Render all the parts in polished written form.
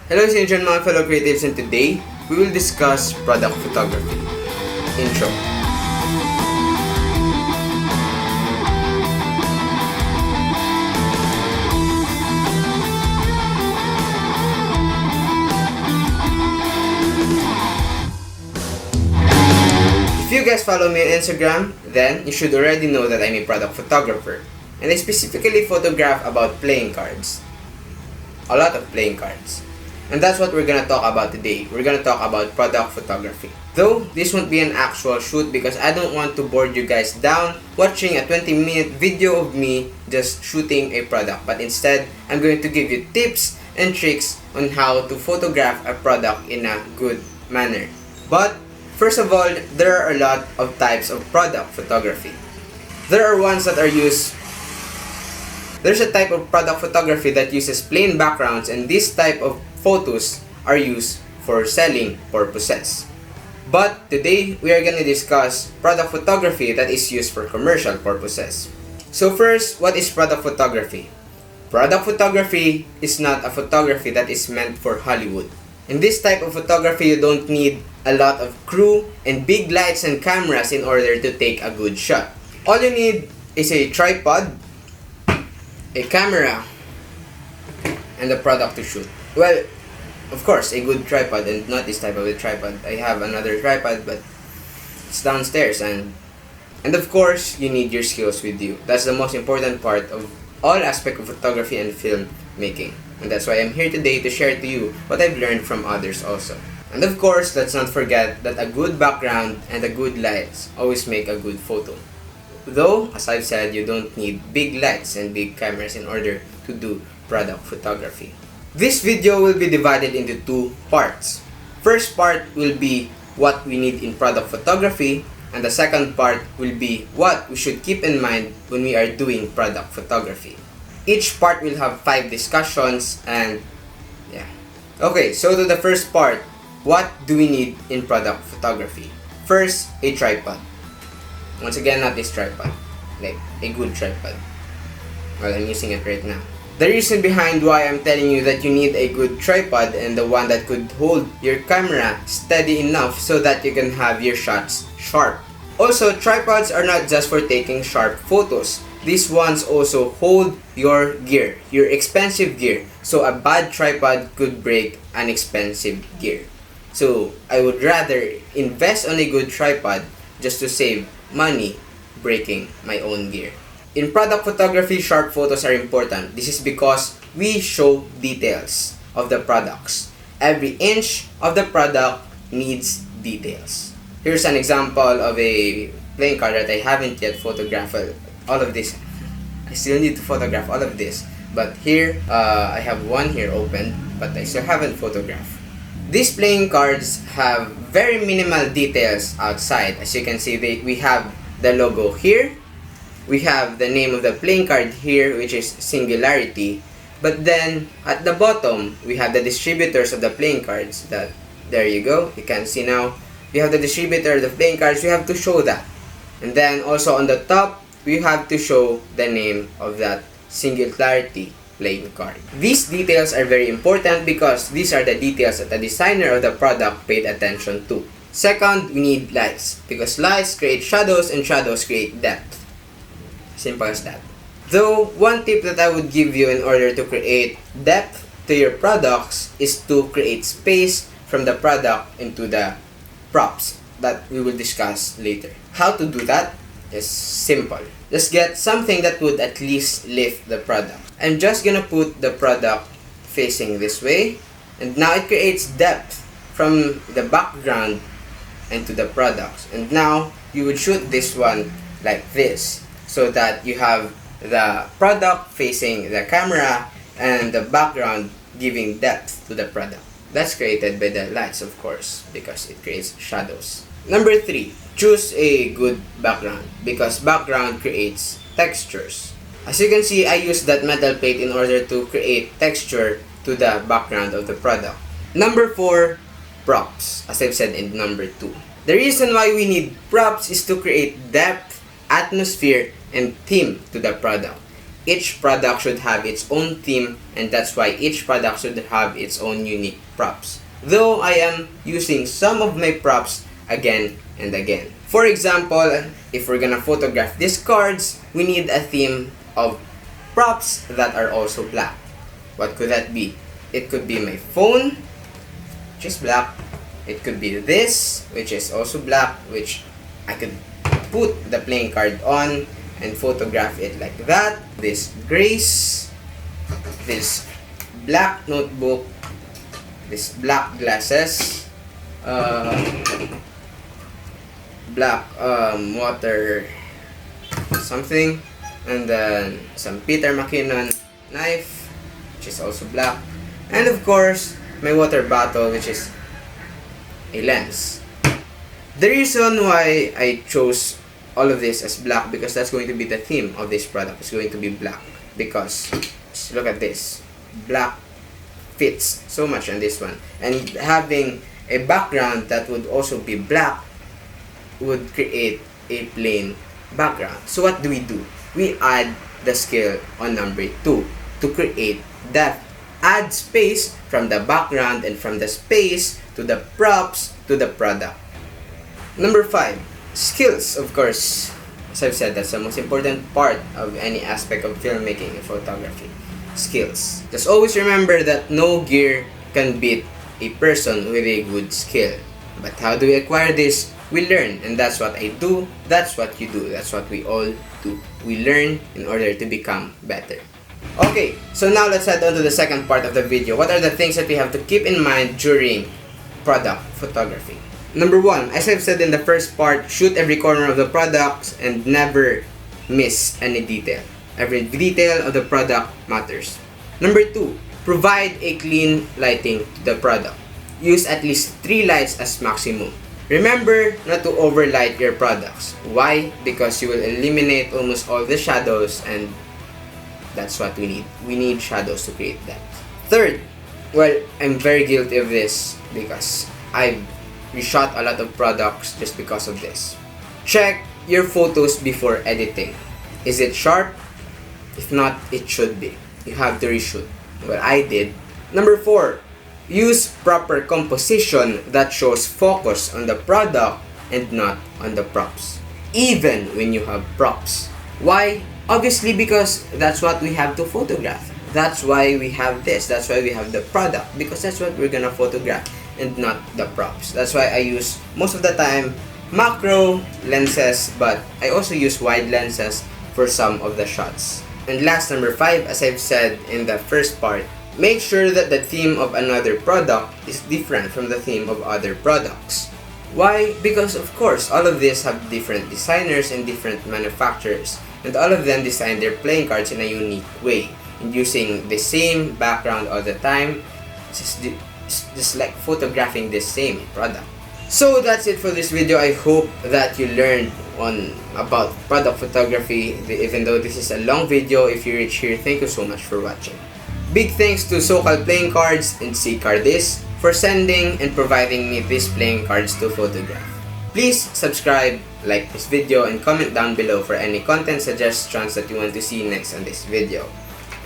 Hello sa inyo mga fellow creatives, and today we will discuss product photography. Intro. If you guys follow me on Instagram, then you should already know that I'm a product photographer, and I specifically photograph about playing cards. A lot of playing cards. And that's what we're gonna talk about today. We're gonna talk about product photography. Though, this won't be an actual shoot because I don't want to bore you guys down watching a 20-minute video of me just shooting a product. But instead, I'm going to give you tips and tricks on how to photograph a product in a good manner. But, first of all, there are a lot of types of product photography. There are ones that are used. There's a type of product photography that uses plain backgrounds, and this type of photos are used for selling purposes. But today, we are going to discuss product photography that is used for commercial purposes. So first, what is product photography? Product photography is not a photography that is meant for Hollywood. In this type of photography, you don't need a lot of crew and big lights and cameras in order to take a good shot. All you need is a tripod, a camera, and a product to shoot. Well, of course, a good tripod, and not this type of a tripod. I have another tripod, but it's downstairs, and of course, you need your skills with you. That's the most important part of all aspects of photography and film making. And that's why I'm here today to share to you what I've learned from others also. And of course, let's not forget that a good background and a good lights always make a good photo. Though, as I've said, you don't need big lights and big cameras in order to do product photography. This video will be divided into two parts. First part will be what we need in product photography, and the second part will be what we should keep in mind when we are doing product photography. Each part will have 5 discussions, and yeah. Okay, so to the first part, what do we need in product photography? First, a tripod. Once again, not this tripod, like a good tripod. Well, I'm using it right now. The reason behind why I'm telling you that you need a good tripod and the one that could hold your camera steady enough so that you can have your shots sharp. Also, tripods are not just for taking sharp photos. These ones also hold your gear, your expensive gear. So a bad tripod could break an expensive gear. So I would rather invest on a good tripod just to save money breaking my own gear. In product photography, sharp photos are important. This is because we show details of the products. Every inch of the product needs details. Here's an example of a playing card that I haven't yet photographed. All of this, I still need to photograph all of this. But here, I have one here open, but I still haven't photographed. These playing cards have very minimal details outside. As you can see, we have the logo here. We have the name of the playing card here, which is Singularity. But then, at the bottom, we have the distributors of the playing cards. There you go. You can see now. We have the distributor of the playing cards. We have to show that. And then, also on the top, we have to show the name of that Singularity playing card. These details are very important because these are the details that the designer of the product paid attention to. Second, we need lights, because lights create shadows and shadows create depth. Simple as that. Though, one tip that I would give you in order to create depth to your products is to create space from the product into the props that we will discuss later. How to do that is simple. Just get something that would at least lift the product. I'm just gonna put the product facing this way, and now it creates depth from the background into the products. And now you would shoot this one like this, so that you have the product facing the camera and the background giving depth to the product. That's created by the lights, of course, because it creates shadows. Number 3, choose a good background, because background creates textures. As you can see, I used that metal plate in order to create texture to the background of the product. Number 4, props, as I've said in number 2. The reason why we need props is to create depth, atmosphere, and theme to the product. each product should have its own theme, and that's why each product should have its own unique props. Though I am using some of my props again and again. For example, if we're gonna photograph these cards, we need a theme of props that are also black. What could that be? It could be my phone, which is black. It could be this, which is also black, which I could put the playing card on and photograph it like that. This Grace, this black notebook, this black glasses, black water something, and then some Peter McKinnon knife, which is also black, and of course my water bottle, which is a lens. The reason why I chose all of this as black, because that's going to be the theme of this product. It's going to be black, because look at this, black fits so much on this one, and having a background that would also be black would create a plain background. So what do? We add the skill on number 2 to create that add space from the background and from the space to the props to the product. Number 5, skills. Of course, as I've said, that's the most important part of any aspect of filmmaking and photography. Skills. Just always remember that no gear can beat a person with a good skill. But how do we acquire this? We learn, and that's what I do, that's what you do, that's what we all do. We learn in order to become better. Okay, so now let's head on to the second part of the video. What are the things that we have to keep in mind during product photography? Number 1, as I've said in the first part, shoot every corner of the product and never miss any detail. Every detail of the product matters. Number 2, provide a clean lighting to the product. Use at least 3 lights as maximum. Remember not to overlight your products. Why? Because you will eliminate almost all the shadows, and that's what we need. We need shadows to create that. Third, well, I'm very guilty of this because I've reshot a lot of products just because of this. Check your photos before editing. Is it sharp? If not, it should be. You have to reshoot. Well, I did. Number 4, use proper composition that shows focus on the product and not on the props, even when you have props. Why? Obviously, because that's what we have to photograph. That's why we have this. That's why we have the product, because that's what we're gonna photograph and not the props. That's why I use most of the time macro lenses, but I also use wide lenses for some of the shots. And last, number 5, as I've said in the first part, make sure that the theme of another product is different from the theme of other products. Why? Because of course, all of these have different designers and different manufacturers, and all of them design their playing cards in a unique way, and using the same background all the time. It's just like photographing the same product. So that's it for this video. I hope that you learned about product photography. Even though this is a long video, if you reach here, thank you so much for watching. Big thanks to SocalPlayingCards and Ckardist for sending and providing me these playing cards to photograph. Please subscribe, like this video, and comment down below for any content suggestions that you want to see next on this video.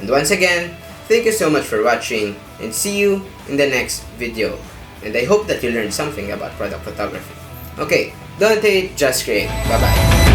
And once again, thank you so much for watching, and see you in the next video. And I hope that you learned something about product photography. Okay, don't hate, just create. Bye bye.